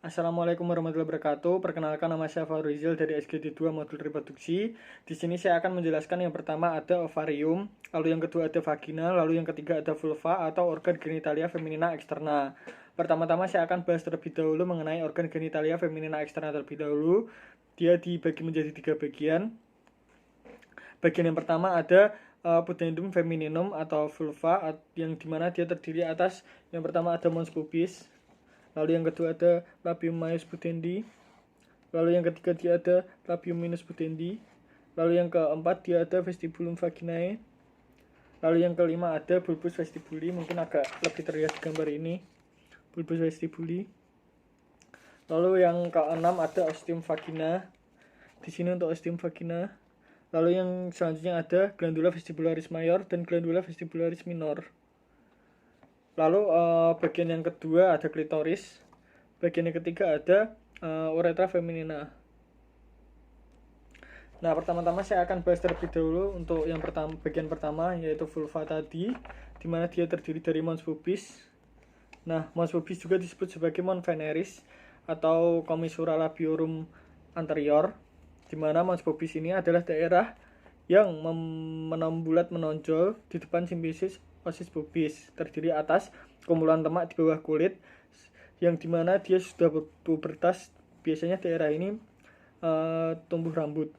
Assalamualaikum warahmatullahi wabarakatuh. Perkenalkan, nama saya Faurizal dari SGD2 Modul Reproduksi. Di sini saya akan menjelaskan yang pertama ada ovarium, lalu yang kedua ada vagina, lalu yang ketiga ada vulva atau organ genitalia feminina eksterna. Pertama-tama saya akan bahas terlebih dahulu mengenai organ genitalia feminina eksterna terlebih dahulu. Dia dibagi menjadi 3 bagian. Bagian yang pertama ada pudendum femininum atau vulva, yang dimana dia terdiri atas yang pertama ada mons pubis, lalu yang kedua ada labium maius pudendi, lalu yang ketiga dia ada labium minus pudendi, lalu yang keempat dia ada vestibulum vaginae, lalu yang kelima ada bulbus vestibuli, mungkin agak lebih terlihat di gambar ini, bulbus vestibuli. Lalu yang keenam ada ostium vagina, di sini untuk ostium vagina. Lalu yang selanjutnya ada glandula vestibularis mayor dan glandula vestibularis minor. Lalu bagian yang kedua ada klitoris. Bagian yang ketiga ada uretra feminina. Nah, pertama-tama saya akan bahas terlebih dahulu untuk yang bagian pertama, yaitu vulva tadi, di mana dia terdiri dari mons pubis. Nah, mons pubis juga disebut sebagai mons veneris atau commissura labiorum anterior, di mana mons pubis ini adalah daerah yang bulat menonjol di depan simfisis osis pubis, terdiri atas kumpulan lemak di bawah kulit, yang dimana dia sudah pubertas. Biasanya daerah ini tumbuh rambut.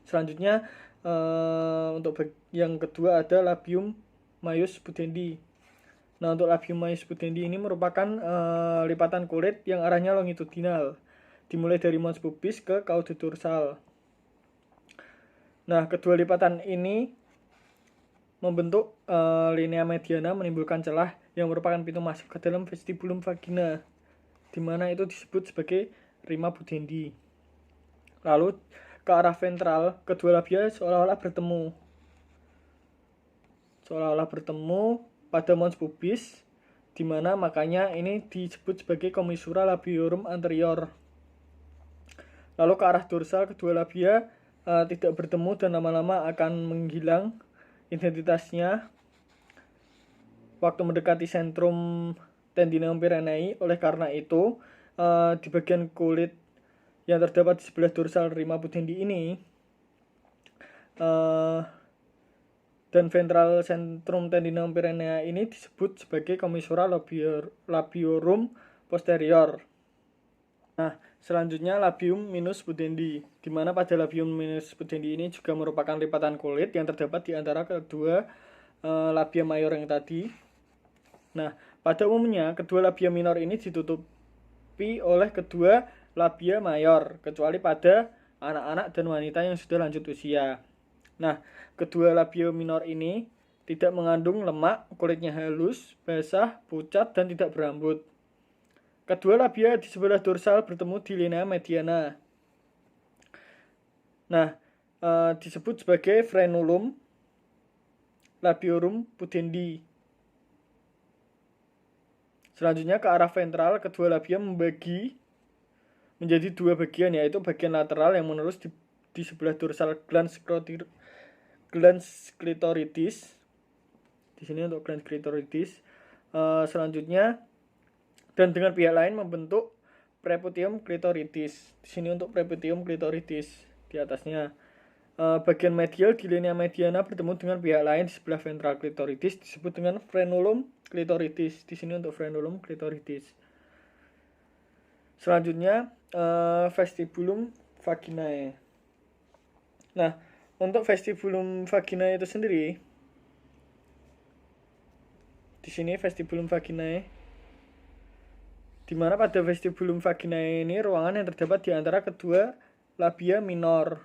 Selanjutnya untuk yang kedua ada labium maius pudendi. Nah, untuk labium maius pudendi ini merupakan lipatan kulit yang arahnya longitudinal, dimulai dari mons pubis ke cauda dorsal. Nah, kedua lipatan ini membentuk linea mediana menimbulkan celah yang merupakan pintu masuk ke dalam vestibulum vagina, di mana itu disebut sebagai rima pudendi. Lalu ke arah ventral, kedua labia seolah-olah bertemu pada mons pubis, di mana makanya ini disebut sebagai commissura labiorum anterior. Lalu ke arah dorsal, kedua labia tidak bertemu dan lama-lama akan menghilang identitasnya waktu mendekati sentrum tendinum piranei. Oleh karena itu, di bagian kulit yang terdapat di sebelah dorsal rima pudendi ini dan ventral sentrum tendinum piranea ini disebut sebagai commissura labiorum posterior. Nah, selanjutnya labium minus pudendi, di mana pada labium minus pudendi ini juga merupakan lipatan kulit yang terdapat di antara kedua labia mayor yang tadi. Nah, pada umumnya kedua labia minor ini ditutupi oleh kedua labia mayor, kecuali pada anak-anak dan wanita yang sudah lanjut usia. Nah, kedua labia minor ini tidak mengandung lemak, kulitnya halus, basah, pucat, dan tidak berambut. Kedua labia di sebelah dorsal bertemu di linea mediana. Nah, disebut sebagai frenulum labiorum pudendi. Selanjutnya ke arah ventral, kedua labia membagi menjadi dua bagian, yaitu bagian lateral yang menerus di sebelah dorsal glans clitoridis. Di sini untuk glans clitoridis. Selanjutnya dan dengan pihak lain membentuk preputium clitoridis. Di sini untuk preputium clitoridis di atasnya. Bagian medial di linea mediana bertemu dengan pihak lain di sebelah ventral clitoridis disebut dengan frenulum clitoridis. Di sini untuk frenulum clitoridis. Selanjutnya vestibulum vaginae. Nah, untuk vestibulum vaginae itu sendiri, di sini vestibulum vaginae, di mana pada vestibulum vaginae ini ruangan yang terdapat di antara kedua labia minor.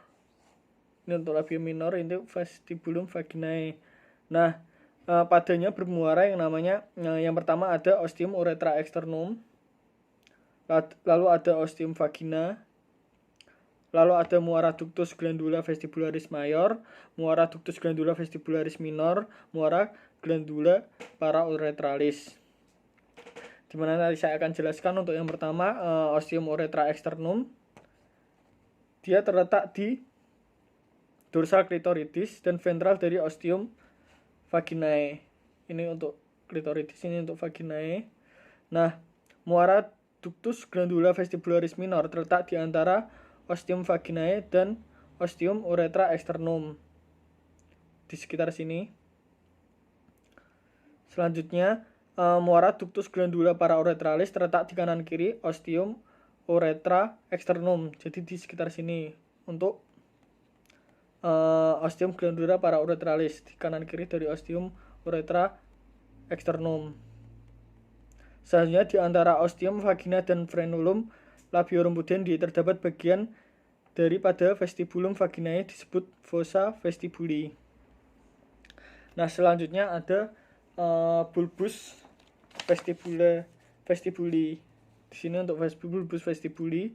Ini untuk labia minor, ini vestibulum vaginae. Nah, padanya bermuara yang namanya, yang pertama ada ostium uretra externum, lalu ada ostium vagina, lalu ada muara ductus glandula vestibularis mayor, muara ductus glandula vestibularis minor, muara glandula parauretralis. Dimana nanti saya akan jelaskan untuk yang pertama, ostium uretra externum. Dia terletak di dorsal clitoridis dan ventral dari ostium vaginae. Ini untuk clitoridis, ini untuk vaginae. Nah, muara ductus glandula vestibularis minor terletak di antara ostium vaginae dan ostium uretra externum. Di sekitar sini. Selanjutnya, muara ductus glandula parauretralis terletak di kanan kiri ostium uretra externum. Jadi di sekitar sini untuk ostium glandula parauretralis di kanan kiri dari ostium uretra externum. Selanjutnya di antara ostium vagina dan frenulum labiorum pudendi terdapat bagian daripada vestibulum vaginae disebut fossa vestibuli. Nah, selanjutnya ada bulbus vestibuli. Di sini untuk bulbus vestibuli,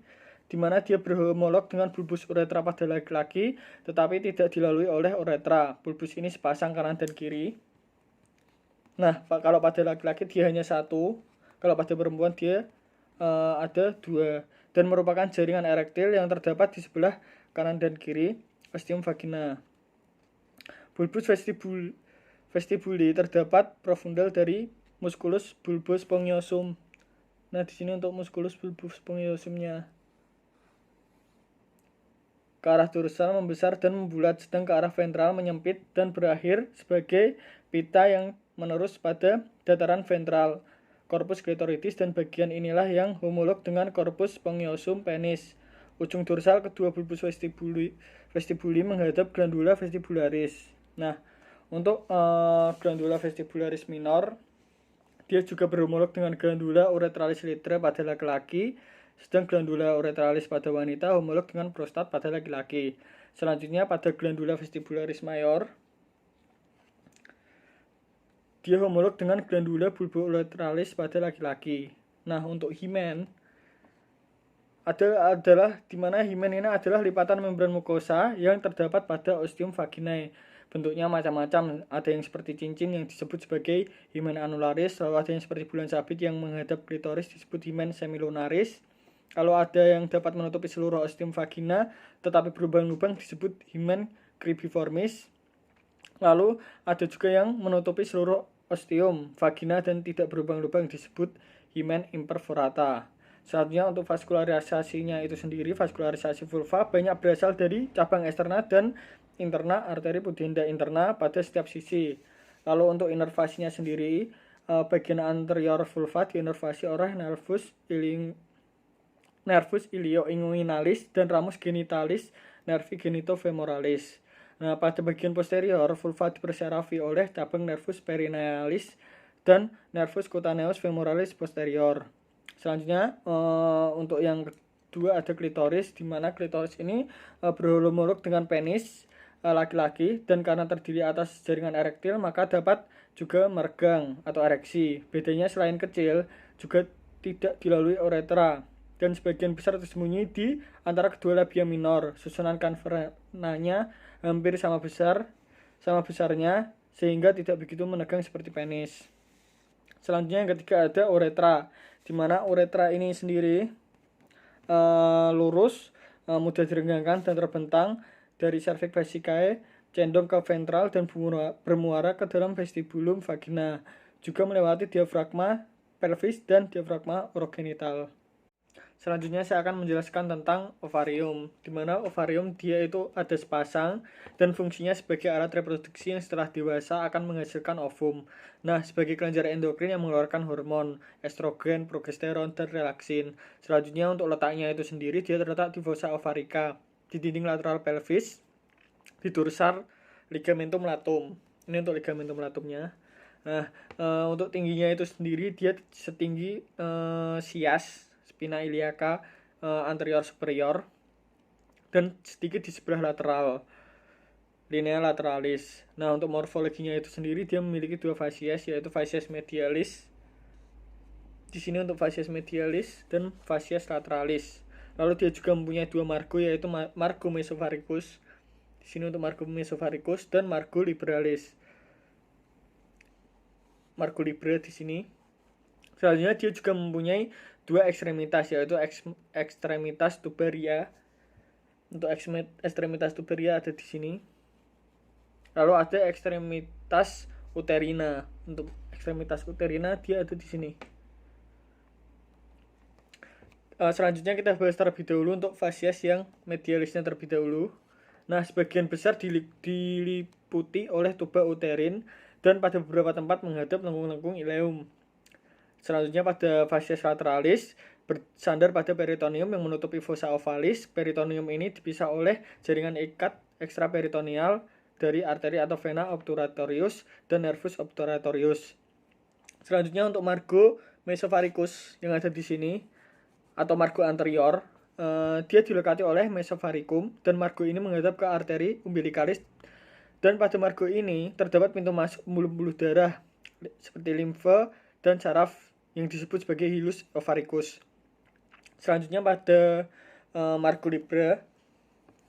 di mana dia berhomolog dengan bulbus uretra pada laki-laki, tetapi tidak dilalui oleh uretra. Bulbus ini sepasang kanan dan kiri. Nah, kalau pada laki-laki dia hanya satu, kalau pada perempuan dia ada dua, dan merupakan jaringan erektil yang terdapat di sebelah kanan dan kiri ostium vagina. Bulbus vestibuli terdapat profundal dari musculus bulbus spongiosum. Nah, di sini untuk musculus bulbus spongiosumnya. Ke arah dorsal membesar dan membulat, sedang ke arah ventral menyempit dan berakhir sebagai pita yang menerus pada dataran ventral corpus clitoridis, dan bagian inilah yang homolog dengan corpus spongiosum penis. Ujung dorsal kedua bulbus vestibuli menghadap glandula vestibularis. Nah, untuk glandula vestibularis minor, dia juga berhomolog dengan glandula uretralis litre pada laki-laki, sedang glandula uretralis pada wanita homolog dengan prostat pada laki-laki. Selanjutnya pada glandula vestibularis mayor, dia homolog dengan glandula bulbo-uretralis pada laki-laki. Nah, untuk himen adalah di mana himen ini adalah lipatan membran mukosa yang terdapat pada ostium vaginae. Bentuknya macam-macam, ada yang seperti cincin yang disebut sebagai himen anularis, lalu ada yang seperti bulan sabit yang menghadap klitoris disebut himen semilunaris. Kalau ada yang dapat menutupi seluruh ostium vagina tetapi berlubang-lubang disebut himen cribiformis. Lalu ada juga yang menutupi seluruh ostium vagina dan tidak berlubang-lubang disebut himen imperforata. Selanjutnya untuk vaskularisasinya itu sendiri, vaskularisasi vulva banyak berasal dari cabang eksterna dan interna arteri pudenda interna pada setiap sisi. Lalu untuk inervasinya sendiri, bagian anterior vulva diinervasi oleh nervus ilioinguinalis dan ramus genitalis nervi genitofemoralis. Nah, pada bagian posterior, vulva diperserafi oleh cabang nervus perinealis dan nervus cutaneus femoralis posterior. Selanjutnya, untuk yang kedua ada klitoris, di mana klitoris ini berhomolog dengan penis laki-laki, dan karena terdiri atas jaringan erektil, maka dapat juga meregang atau ereksi. Bedanya selain kecil, juga tidak dilalui uretra, dan sebagian besar tersembunyi di antara kedua labia minor. Susunan cavernanya hampir sama besarnya, sehingga tidak begitu menegang seperti penis. Selanjutnya yang ketiga ada uretra, di mana uretra ini sendiri lurus, mudah direnggangkan dan terbentang dari cervix vesicae, condong ke ventral dan bermuara ke dalam vestibulum vagina, juga melewati diafragma pelvis dan diafragma urogenital. Selanjutnya saya akan menjelaskan tentang ovarium, di mana ovarium dia itu ada sepasang dan fungsinya sebagai alat reproduksi yang setelah dewasa akan menghasilkan ovum. Nah, sebagai kelenjar endokrin yang mengeluarkan hormon estrogen, progesteron, dan relaksin. Selanjutnya untuk letaknya itu sendiri, dia terletak di fossa ovarica, di dinding lateral pelvis, di dorsal ligamentum latum. Ini untuk ligamentum latumnya. Nah, untuk tingginya itu sendiri dia setinggi sias spina iliaca anterior superior, dan sedikit di sebelah lateral linea lateralis. Nah, untuk morfologinya itu sendiri dia memiliki dua fasies, yaitu fasies medialis di sini untuk fasies medialis dan fasies lateralis. Lalu dia juga mempunyai dua margo, yaitu margo mesovaricus di sini untuk margo mesovaricus dan margo liberalis. Margo libera di sini. Selanjutnya dia juga mempunyai dua ekstremitas, yaitu ekstremitas tuberia. Untuk ekstremitas tuberia ada di sini. Lalu ada ekstremitas uterina. Untuk ekstremitas uterina dia ada di sini. Selanjutnya kita bahas terlebih dahulu untuk fasies yang medialisnya terlebih dahulu. Nah, sebagian besar diliputi oleh tuba uterin dan pada beberapa tempat menghadap lengkung-lengkung ileum. Selanjutnya pada fasies lateralis bersandar pada peritoneum yang menutupi fossa ovalis. Peritoneum ini dipisah oleh jaringan ikat ekstraperitoneal dari arteri atau vena obturatorius dan nervus obturatorius. Selanjutnya untuk margo mesovaricus yang ada di sini atau margo anterior, dia dilekati oleh mesovaricum dan margo ini menghadap ke arteri umbilicalis, dan pada margo ini terdapat pintu masuk pembuluh-pembuluh darah seperti limfe dan saraf yang disebut sebagai hilus ovaricus. Selanjutnya pada margo libra.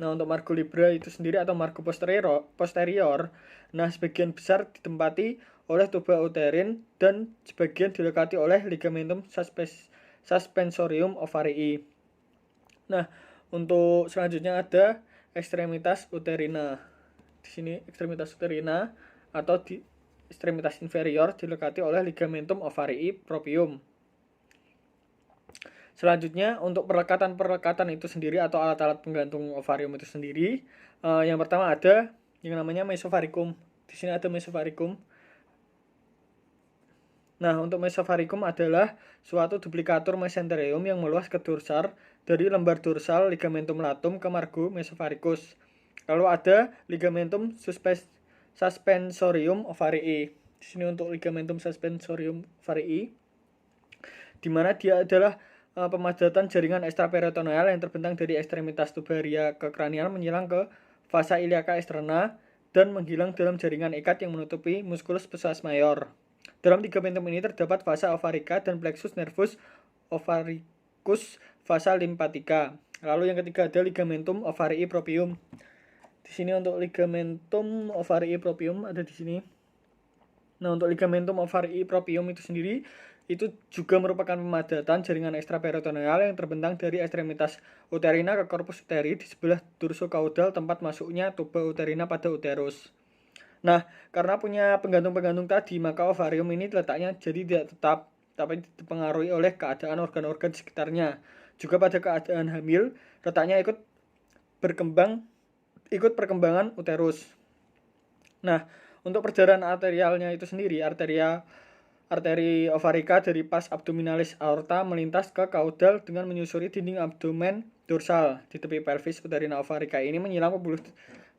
Nah, untuk margo libra itu sendiri atau margo posterior, nah sebagian besar ditempati oleh tuba uterin dan sebagian dilekati oleh ligamentum suspensorium ovarii. Nah, untuk selanjutnya ada ekstremitas uterina. Di sini ekstremitas uterina atau di ekstremitas inferior dilekati oleh ligamentum ovarii propium. Selanjutnya untuk perlekatan itu sendiri atau alat-alat penggantung ovarium itu sendiri, yang pertama ada yang namanya mesovaricum. Di sini ada mesovaricum. Nah, untuk mesovaricum adalah suatu duplikatur mesenterium yang meluas ke dorsal dari lembar dorsal ligamentum latum ke margo mesovaricus. Lalu ada ligamentum suspensorium ovarii. Di sini untuk ligamentum suspensorium ovarii, di mana dia adalah pemadatan jaringan ekstraperitoneal yang terbentang dari ekstremitas tubaria ke kranial menyilang ke fossa iliaca externa dan menghilang dalam jaringan ikat yang menutupi musculus psoas major. Dalam ligamentum ini terdapat fossa ovarica dan plexus nervus ovaricus fossa lymphatica. Lalu yang ketiga ada ligamentum ovarii propium. Di sini untuk ligamentum ovarii propium ada di sini. Nah, untuk ligamentum ovarii propium itu sendiri itu juga merupakan pemadatan jaringan ekstraperitoneal yang terbentang dari ekstremitas uterina ke corpus uteri di sebelah dorsocaudal tempat masuknya tuba uterina pada uterus. Nah, karena punya penggantung-penggantung tadi, maka ovarium ini letaknya jadi tidak tetap, tapi dipengaruhi oleh keadaan organ-organ sekitarnya. Juga pada keadaan hamil, letaknya ikut perkembangan uterus. Nah, untuk perjalanan arterialnya itu sendiri, arteri ovarica dari pas abdominalis aorta melintas ke kaudal dengan menyusuri dinding abdomen dorsal di tepi pelvis uterina ovarica ini menyilang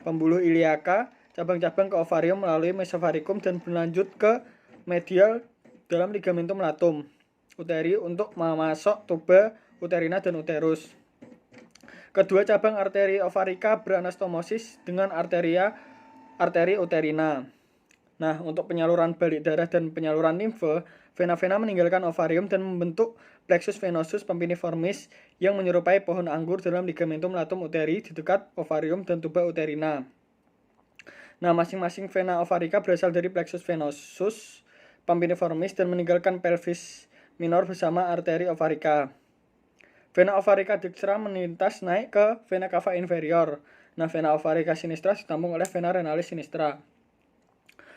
pembuluh iliaca, cabang-cabang ke ovarium melalui mesovaricum dan berlanjut ke medial dalam ligamentum latum uteri untuk memasok tuba uterina dan uterus. Kedua cabang arteri ovarica beranastomosis dengan arteri uterina. Nah, untuk penyaluran balik darah dan penyaluran limfe, vena-vena meninggalkan ovarium dan membentuk plexus venosus pumpiniformis yang menyerupai pohon anggur dalam ligamentum latum uteri di dekat ovarium dan tuba uterina. Nah, masing-masing vena ovarica berasal dari plexus venosus pumpiniformis dan meninggalkan pelvis minor bersama arteri ovarica. Vena ovarica dextra melintas naik ke vena cava inferior. Nah, vena ovarica sinistra ditampung oleh vena renalis sinistra.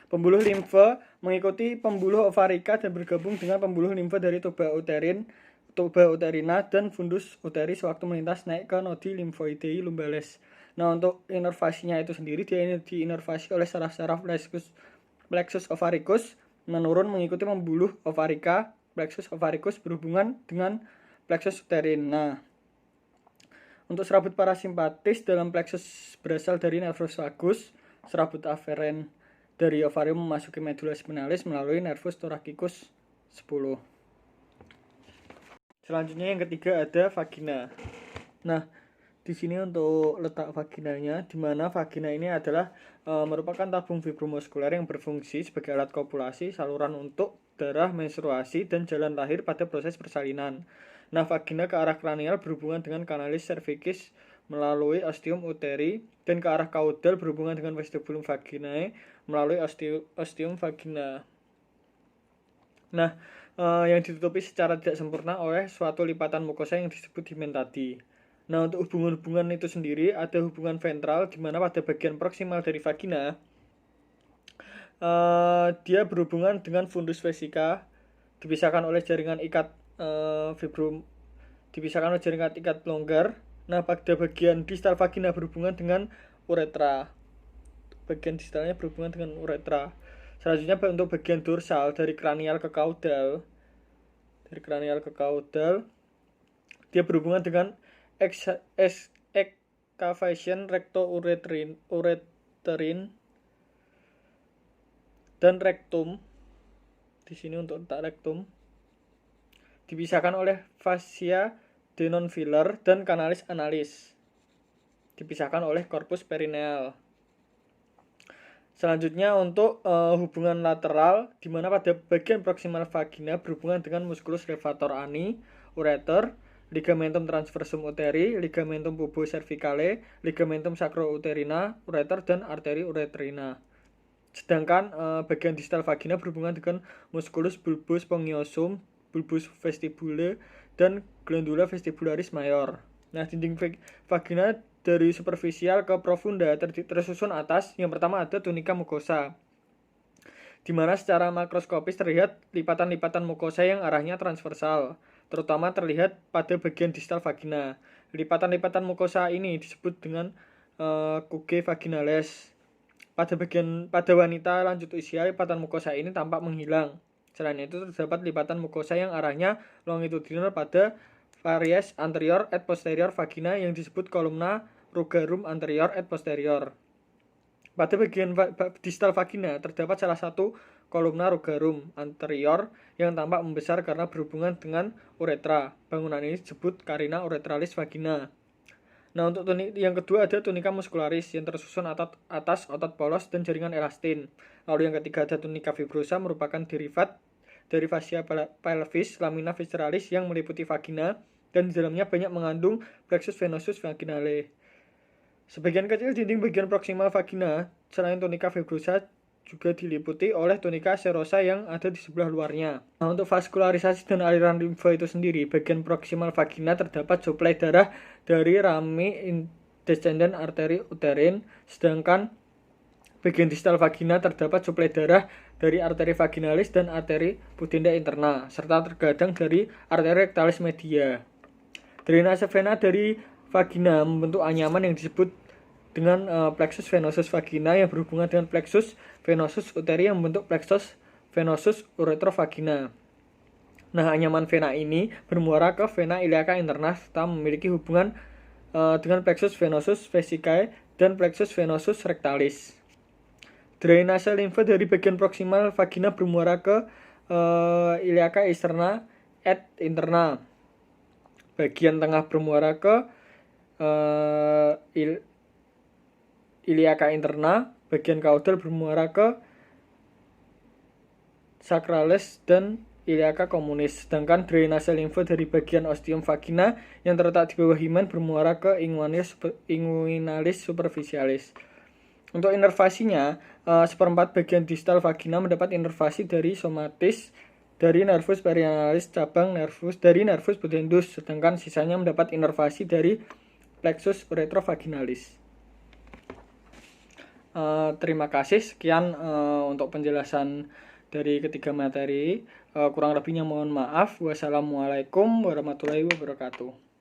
Pembuluh limfe mengikuti pembuluh ovarica dan bergabung dengan pembuluh limfe dari tuba uterina dan fundus uteri sewaktu melintas naik ke nodi lymphoidei lumbales. Nah, untuk inervasinya itu sendiri dia diinervasi oleh saraf-saraf plexus ovaricus menurun mengikuti pembuluh ovarica. Plexus ovaricus berhubungan dengan plexus uterin. Nah, untuk serabut parasimpatis dalam plexus berasal dari nervus vagus, serabut aferen dari ovarium memasuki medula spinalis melalui nervus thoracicus 10. Selanjutnya yang ketiga ada vagina. Nah, di sini untuk letak vaginanya, di mana vagina ini adalah merupakan tabung fibromuskuler yang berfungsi sebagai alat kopulasi, saluran untuk darah, menstruasi, dan jalan lahir pada proses persalinan. Nah, vagina ke arah kranial berhubungan dengan kanalis cervicis melalui ostium uteri dan ke arah kaudal berhubungan dengan vestibulum vaginae melalui ostium vagina. Nah, yang ditutupi secara tidak sempurna oleh suatu lipatan mukosa yang disebut himen tadi. Nah, untuk hubungan-hubungan itu sendiri ada hubungan ventral di mana pada bagian proksimal dari vagina dia berhubungan dengan fundus vesica dipisahkan oleh jaringan ikat dipisahkan oleh jaringan ikat longgar. Nah, pada bagian distal vagina berhubungan dengan uretra. Bagian distalnya berhubungan dengan uretra. Selanjutnya untuk bagian dorsal dari kranial ke kaudal. Dari kranial ke kaudal, dia berhubungan dengan excavation recto-ureterin dan rectum. Di sini untuk letak rectum. Dipisahkan oleh fascia denonfilar dan canalis analis. Dipisahkan oleh corpus perineal. Selanjutnya untuk hubungan lateral, di mana pada bagian proximal vagina berhubungan dengan musculus levator ani, ureter, ligamentum transversum uteri, ligamentum pubo cervicale, ligamentum sacro-uterina, ureter, dan arteri ureterina. Sedangkan bagian distal vagina berhubungan dengan musculus bulbus spongiosum, bulbus vestibule, dan glandula vestibularis mayor. Nah, dinding vagina dari superficial ke profunda tersusun atas. Yang pertama ada tunika mucosa, di mana secara makroskopis terlihat lipatan-lipatan mukosa yang arahnya transversal, terutama terlihat pada bagian distal vagina. Lipatan-lipatan mukosa ini disebut dengan cugae vaginales. Pada wanita lanjut usia, lipatan mukosa ini tampak menghilang. Selain itu terdapat lipatan mukosa yang arahnya longitudinal pada varies anterior et posterior vagina yang disebut kolumna rugarum anterior et posterior. Pada bagian distal vagina terdapat salah satu kolumna rugarum anterior yang tampak membesar karena berhubungan dengan uretra. Bangunan ini disebut carina uretralis vagina. Nah, untuk yang kedua ada tunika muscularis yang tersusun atas otot polos dan jaringan elastin. Lalu yang ketiga ada tunika fibrosa, merupakan derivat dari fascia pelvis lamina visceralis yang meliputi vagina dan di dalamnya banyak mengandung plexus venosus vaginale. Sebagian kecil dinding bagian proksimal vagina selain tunika fibrosa juga diliputi oleh tunika serosa yang ada di sebelah luarnya. Nah, untuk vaskularisasi dan aliran limfa itu sendiri, bagian proksimal vagina terdapat suplai darah dari rami descendant arteri uterin, sedangkan bagian distal vagina terdapat suplai darah dari arteri vaginalis dan arteri pudenda interna, serta terkadang dari arteri rectalis media. Drainase vena dari vagina membentuk anyaman yang disebut dengan plexus venosus vagina yang berhubungan dengan plexus venosus uteri yang membentuk plexus venosus uretrovagina. Nah, anyaman vena ini bermuara ke vena iliaca interna serta memiliki hubungan dengan plexus venosus vesicae dan plexus venosus rectalis. Drainase limfa dari bagian proksimal vagina bermuara ke iliaca externa et interna. Bagian tengah bermuara ke iliaca interna, bagian kaudal bermuara ke sacralis dan iliaca communis. Sedangkan drainase limfa dari bagian ostium vagina yang terletak di bawah himen bermuara ke inguinalis superficialis. Untuk inervasinya, seperempat bagian distal vagina mendapat inervasi dari somatis dari nervus perianalis cabang nervus pudendus, sedangkan sisanya mendapat inervasi dari plexus uretrovaginalis. Terima kasih, sekian untuk penjelasan dari ketiga materi. Kurang lebihnya mohon maaf. Wassalamualaikum warahmatullahi wabarakatuh.